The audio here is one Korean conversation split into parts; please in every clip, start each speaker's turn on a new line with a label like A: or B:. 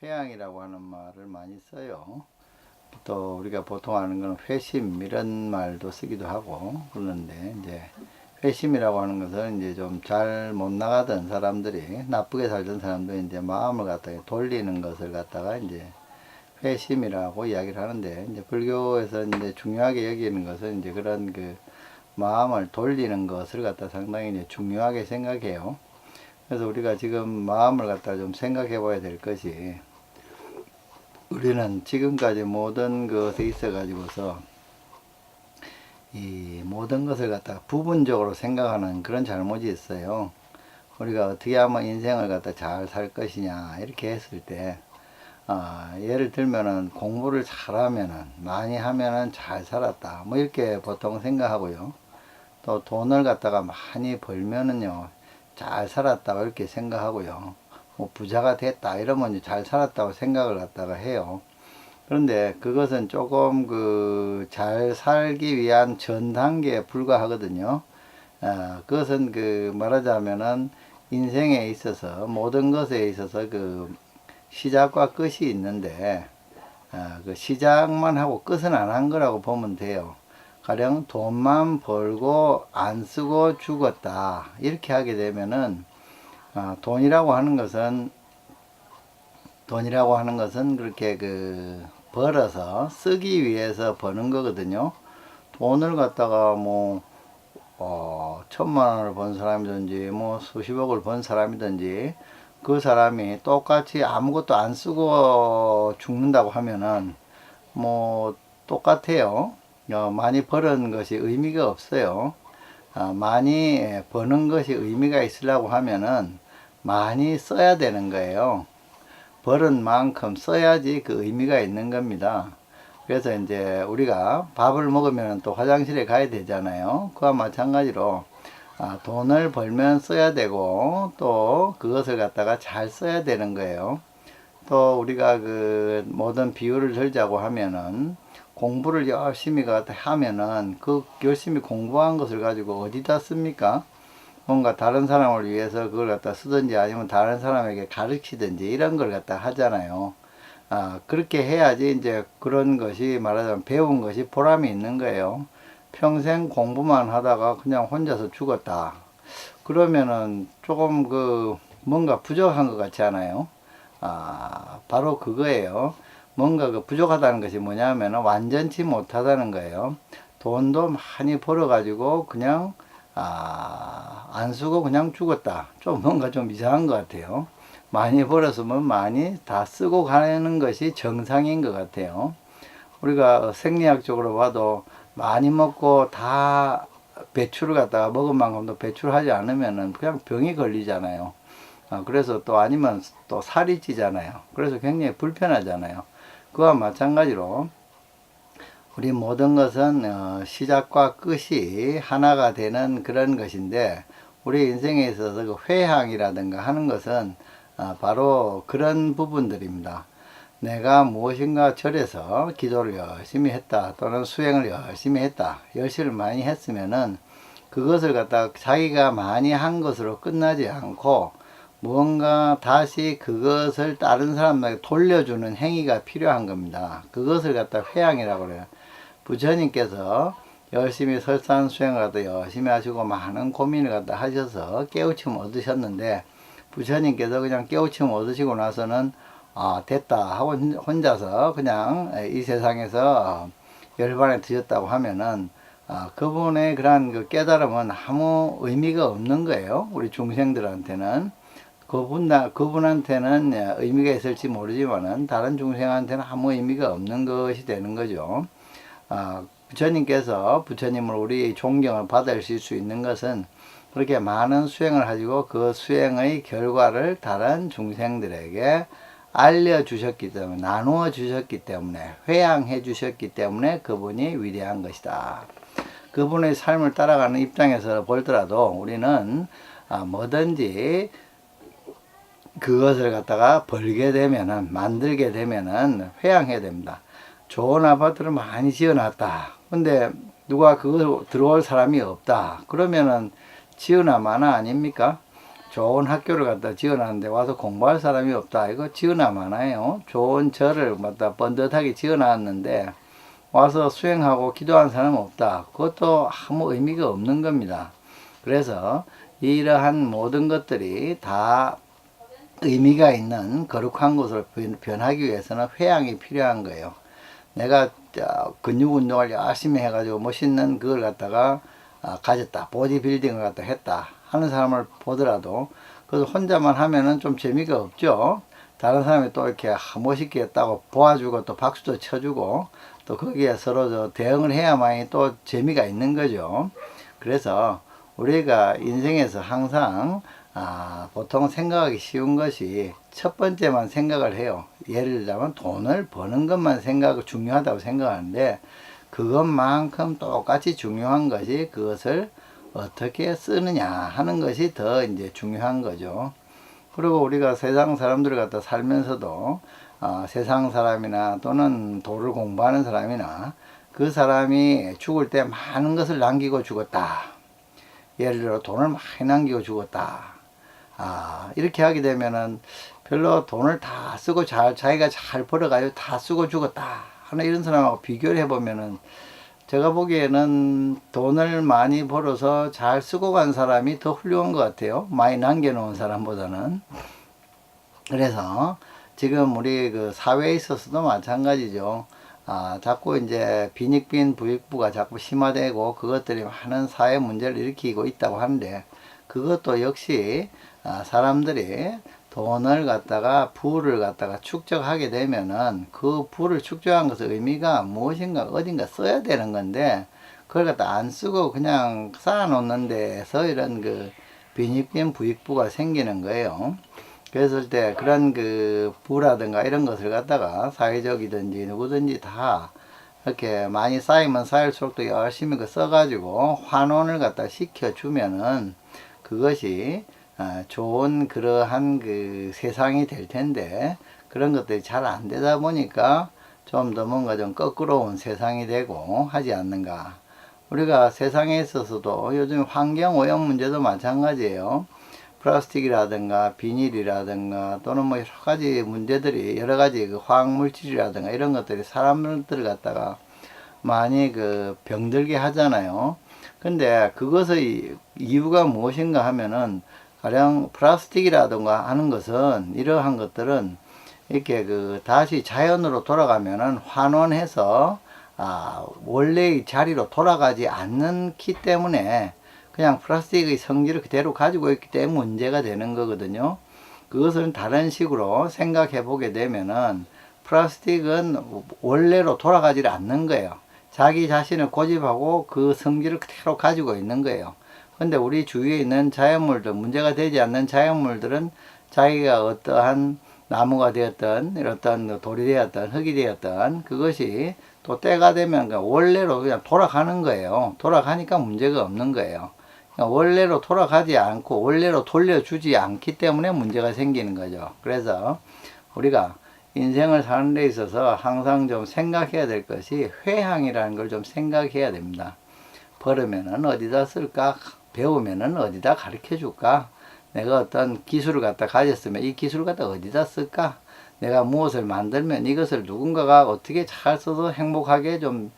A: 회양이라고 하는 말을 많이 써요. 또 우리가 보통 하는 건 회심 이런 말도 쓰기도 하고 그러는데, 이제 회심이라고 하는 것은 이제 좀 잘 못 나가던 사람들이, 나쁘게 살던 사람들이 이제 마음을 갖다가 돌리는 것을 갖다가 이제 회심이라고 이야기를 하는데, 이제 불교에서 이제 중요하게 여기는 것은 이제 그런 그 마음을 돌리는 것을 갖다 상당히 이제 중요하게 생각해요. 그래서 우리가 지금 마음을 갖다 좀 생각해 봐야 될 것이, 우리는 지금까지 모든 것에 있어 가지고서 이 모든 것을 갖다가 부분적으로 생각하는 그런 잘못이 있어요. 우리가 어떻게 하면 인생을 갖다 잘 살 것이냐 이렇게 했을 때, 예를 들면은 공부를 잘하면은, 많이 하면은 잘 살았다 뭐 이렇게 보통 생각하고요. 또 돈을 갖다가 많이 벌면은요 잘 살았다고 이렇게 생각하고요. 뭐 부자가 됐다 이러면 잘 살았다고 생각을 갖다가 해요. 그런데 그것은 조금 그 잘 살기 위한 전 단계에 불과하거든요. 그것은 그 말하자면은 인생에 있어서, 모든 것에 있어서 그 시작과 끝이 있는데, 그 시작만 하고 끝은 안 한 거라고 보면 돼요. 가령 돈만 벌고 안 쓰고 죽었다 이렇게 하게 되면은, 돈이라고 하는 것은 그렇게 그 벌어서 쓰기 위해서 버는 거거든요. 돈을 갖다가 뭐 1,000만 원을 번 사람이든지 뭐 수십억을 번 사람이든지, 그 사람이 똑같이 아무것도 안 쓰고 죽는다고 하면은 뭐 똑같아요. 많이 버는 것이 의미가 없어요. 많이 버는 것이 의미가 있으려고 하면은 많이 써야 되는 거예요. 벌은 만큼 써야지 그 의미가 있는 겁니다. 그래서 이제 우리가 밥을 먹으면 또 화장실에 가야 되잖아요. 그와 마찬가지로 돈을 벌면 써야 되고, 또 그것을 갖다가 잘 써야 되는 거예요. 또 우리가 그 모든 비유를 들자고 하면은, 공부를 열심히 하면은 그 열심히 공부한 것을 가지고 어디다 씁니까? 뭔가 다른 사람을 위해서 그걸 갖다 쓰든지, 아니면 다른 사람에게 가르치든지 이런 걸 갖다 하잖아요. 그렇게 해야지 이제 그런 것이, 말하자면 배운 것이 보람이 있는 거예요. 평생 공부만 하다가 그냥 혼자서 죽었다 그러면은 조금 그 뭔가 부족한 것 같지 않아요? 바로 그거예요. 뭔가 그 부족하다는 것이 뭐냐면 완전치 못하다는 거예요. 돈도 많이 벌어가지고 그냥 안 쓰고 그냥 죽었다. 좀 뭔가 좀 이상한 것 같아요. 많이 벌었으면 많이 다 쓰고 가는 것이 정상인 것 같아요. 우리가 생리학적으로 봐도 많이 먹고 다 배출을 갖다가 먹은 만큼도 배출하지 않으면은 그냥 병이 걸리잖아요. 그래서 또 아니면 또 살이 찌잖아요. 그래서 굉장히 불편하잖아요. 그와 마찬가지로 우리 모든 것은 시작과 끝이 하나가 되는 그런 것인데, 우리 인생에 있어서 그 회향이라든가 하는 것은 바로 그런 부분들입니다. 내가 무엇인가 절에서 기도를 열심히 했다, 또는 수행을 열심히 했다, 열심을 많이 했으면은 그것을 갖다가 자기가 많이 한 것으로 끝나지 않고 무언가 다시 그것을 다른 사람에게 돌려주는 행위가 필요한 겁니다. 그것을 갖다 회향이라고 그래요. 부처님께서 열심히 설산 수행을 갖다 열심히 하시고 많은 고민을 갖다 하셔서 깨우침 얻으셨는데, 부처님께서 그냥 깨우침 얻으시고 나서는 됐다 하고 혼자서 그냥 이 세상에서 열반에 드셨다고 하면은, 그분의 그러한 그 깨달음은 아무 의미가 없는 거예요. 우리 중생들한테는. 그분한테는 의미가 있을지 모르지만은 다른 중생한테는 아무 의미가 없는 것이 되는 거죠. 부처님께서, 부처님을 우리 존경을 받으실 수 있는 것은 그렇게 많은 수행을 하시고 그 수행의 결과를 다른 중생들에게 알려주셨기 때문에, 나누어 주셨기 때문에, 회양해 주셨기 때문에 그분이 위대한 것이다. 그분의 삶을 따라가는 입장에서 보더라도 우리는 뭐든지 그것을 갖다가 벌게 되면은, 만들게 되면은 회양해야 됩니다. 좋은 아파트를 많이 지어놨다. 근데 누가 그걸 들어올 사람이 없다. 그러면은 지으나 마나 아닙니까? 좋은 학교를 갖다 지어놨는데 와서 공부할 사람이 없다. 이거 지어놔마나요? 좋은 절을 갖다 번듯하게 지어놨는데 와서 수행하고 기도하는 사람은 없다. 그것도 아무 의미가 없는 겁니다. 그래서 이러한 모든 것들이 다 의미가 있는 거룩한 곳으로 변하기 위해서는 회양이 필요한 거예요. 내가 근육 운동을 열심히 해가지고 멋있는 그걸 갖다가 가졌다. 보디빌딩을 갖다 했다. 하는 사람을 보더라도 그래서 혼자만 하면은 좀 재미가 없죠. 다른 사람이 또 이렇게 멋있게 했다고 보아주고 또 박수도 쳐주고 또 거기에 서로 대응을 해야만이 또 재미가 있는 거죠. 그래서 우리가 인생에서 항상 보통 생각하기 쉬운 것이 첫 번째만 생각을 해요. 예를 들자면 돈을 버는 것만 중요하다고 생각하는데 그것만큼 똑같이 중요한 것이 그것을 어떻게 쓰느냐 하는 것이 더 이제 중요한 거죠. 그리고 우리가 세상 사람들을 갖다 살면서도 세상 사람이나 또는 도를 공부하는 사람이나 그 사람이 죽을 때 많은 것을 남기고 죽었다. 예를 들어 돈을 많이 남기고 죽었다. 이렇게 하게 되면은 별로 돈을 다 쓰고 자기가 잘 벌어가지고 다 쓰고 죽었다 하는 이런 사람하고 비교를 해보면은 제가 보기에는 돈을 많이 벌어서 잘 쓰고 간 사람이 더 훌륭한 것 같아요. 많이 남겨놓은 사람보다는. 그래서 지금 우리 그 사회에 있어서도 마찬가지죠. 자꾸 이제 빈익빈 부익부가 자꾸 심화되고 그것들이 많은 사회 문제를 일으키고 있다고 하는데 그것도 역시 사람들이 돈을 갖다가 부를 갖다가 축적하게 되면은 그 부를 축적한 것의 의미가 무엇인가 어딘가 써야 되는 건데 그걸 갖다 안 쓰고 그냥 쌓아놓는 데에서 이런 그 빈익빈 부익부가 생기는 거예요. 그랬을 때 그런 그 부라든가 이런 것을 갖다가 사회적이든지 누구든지 다 이렇게 많이 쌓이면 쌓일수록 또 열심히 써가지고 환원을 갖다 시켜주면은 그것이 좋은 그러한 그 세상이 될 텐데 그런 것들이 잘 안 되다 보니까 좀 더 뭔가 좀 거꾸로운 세상이 되고 하지 않는가. 우리가 세상에 있어서도 요즘 환경 오염 문제도 마찬가지예요. 플라스틱이라든가 비닐이라든가 또는 뭐 여러 가지 문제들이 여러 가지 그 화학 물질이라든가 이런 것들이 사람들을 갖다가 많이 그 병들게 하잖아요. 근데 그것의 이유가 무엇인가 하면은 가령 플라스틱이라든가 하는 것은 이러한 것들은 이렇게 그 다시 자연으로 돌아가면은 환원해서 원래의 자리로 돌아가지 않기 때문에 그냥 플라스틱의 성질을 그대로 가지고 있기 때문에 문제가 되는 거거든요. 그것은 다른 식으로 생각해 보게 되면은 플라스틱은 원래로 돌아가지 않는 거예요. 자기 자신을 고집하고 그 성질을 그대로 가지고 있는 거예요. 근데 우리 주위에 있는 자연물들, 문제가 되지 않는 자연물들은 자기가 어떠한 나무가 되었던, 어떤 돌이 되었던, 흙이 되었던 그것이 또 때가 되면 원래로 그냥 돌아가는 거예요. 돌아가니까 문제가 없는 거예요. 원래로 돌아가지 않고 원래로 돌려주지 않기 때문에 문제가 생기는 거죠. 그래서 우리가 인생을 사는 데 있어서 항상 좀 생각해야 될 것이 회항이라는 걸 좀 생각해야 됩니다. 벌으면은 어디다 쓸까? 배우면은 어디다 가르쳐 줄까? 내가 어떤 기술을 갖다 가졌으면 이 기술을 갖다 어디다 쓸까? 내가 무엇을 만들면 이것을 누군가가 어떻게 잘 써서 행복하게 좀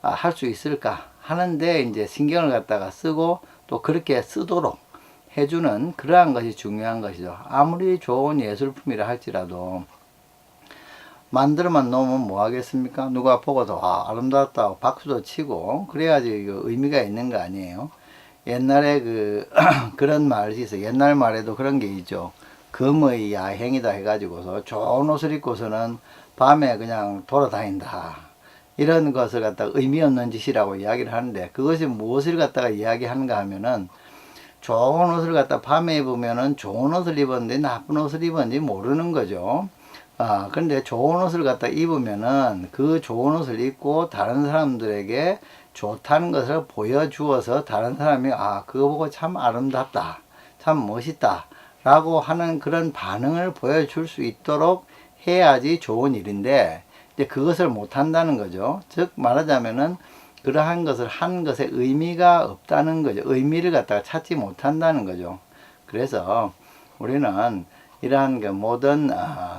A: 할 수 있을까? 하는데 이제 신경을 갖다가 쓰고 또 그렇게 쓰도록 해주는 그러한 것이 중요한 것이죠. 아무리 좋은 예술품이라 할지라도 만들어만 놓으면 뭐 하겠습니까? 누가 보고도 아름답다고 박수도 치고 그래야지 의미가 있는 거 아니에요. 옛날에 그런 말이 있어요. 옛날 말에도 그런 게 있죠. 금의 야행이다 해가지고서 좋은 옷을 입고서는 밤에 그냥 돌아다닌다. 이런 것을 갖다가 의미 없는 짓이라고 이야기를 하는데 그것이 무엇을 갖다가 이야기하는가 하면은 좋은 옷을 갖다 밤에 입으면은 좋은 옷을 입었는데 나쁜 옷을 입었는지 모르는 거죠. 근데 좋은 옷을 갖다 입으면은 그 좋은 옷을 입고 다른 사람들에게 좋다는 것을 보여주어서 다른 사람이 그거 보고 참 아름답다, 참 멋있다 라고 하는 그런 반응을 보여줄 수 있도록 해야지 좋은 일인데 이제 그것을 못 한다는 거죠. 즉 말하자면은 그러한 것을 한 것에 의미가 없다는 거죠. 의미를 갖다가 찾지 못한다는 거죠. 그래서 우리는 이러한 그 모든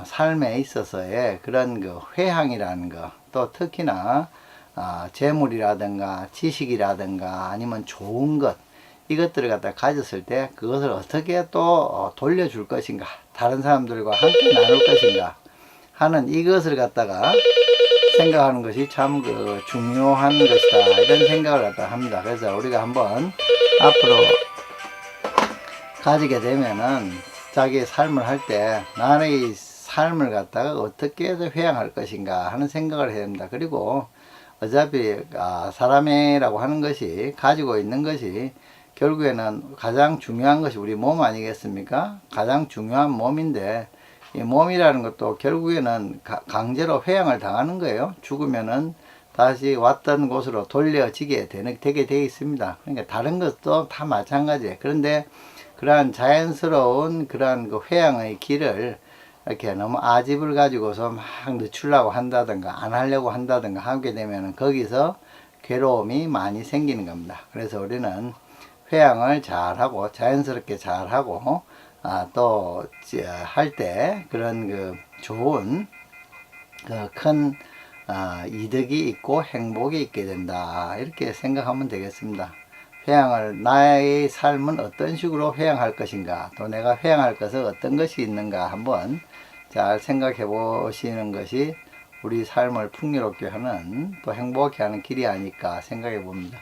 A: 삶에 있어서의 그런 그 회항이라는 거, 또 특히나 재물이라든가 지식이라든가 아니면 좋은 것, 이것들을 갖다 가졌을 때 그것을 어떻게 또 돌려줄 것인가, 다른 사람들과 함께 나눌 것인가 하는 이것을 갖다가 생각하는 것이 참 그 중요한 것이다, 이런 생각을 갖다 합니다. 그래서 우리가 한번 앞으로 가지게 되면은 자기의 삶을 할 때 나의 삶을 갖다가 어떻게 해서 회양할 것인가 하는 생각을 해야 됩니다. 그리고 어차피 사람이라고 하는 것이 가지고 있는 것이 결국에는 가장 중요한 것이 우리 몸 아니겠습니까? 가장 중요한 몸인데 이 몸이라는 것도 결국에는 강제로 회양을 당하는 거예요. 죽으면은 다시 왔던 곳으로 돌려지게 되게 되어 있습니다. 그러니까 다른 것도 다 마찬가지예요. 그런데 그러한 자연스러운 그러한 그 회양의 길을 이렇게 너무 아집을 가지고서 막 늦추려고 한다든가 안 하려고 한다든가 하게 되면 거기서 괴로움이 많이 생기는 겁니다. 그래서 우리는 회양을 잘하고 자연스럽게 잘하고 또 할 때 그런 그 좋은 그 큰 이득이 있고 행복이 있게 된다, 이렇게 생각하면 되겠습니다. 회양을, 나의 삶은 어떤 식으로 회양할 것인가, 또 내가 회양할 것은 어떤 것이 있는가 한번 잘 생각해 보시는 것이 우리 삶을 풍요롭게 하는, 또 행복하게 하는 길이 아닐까 생각해 봅니다.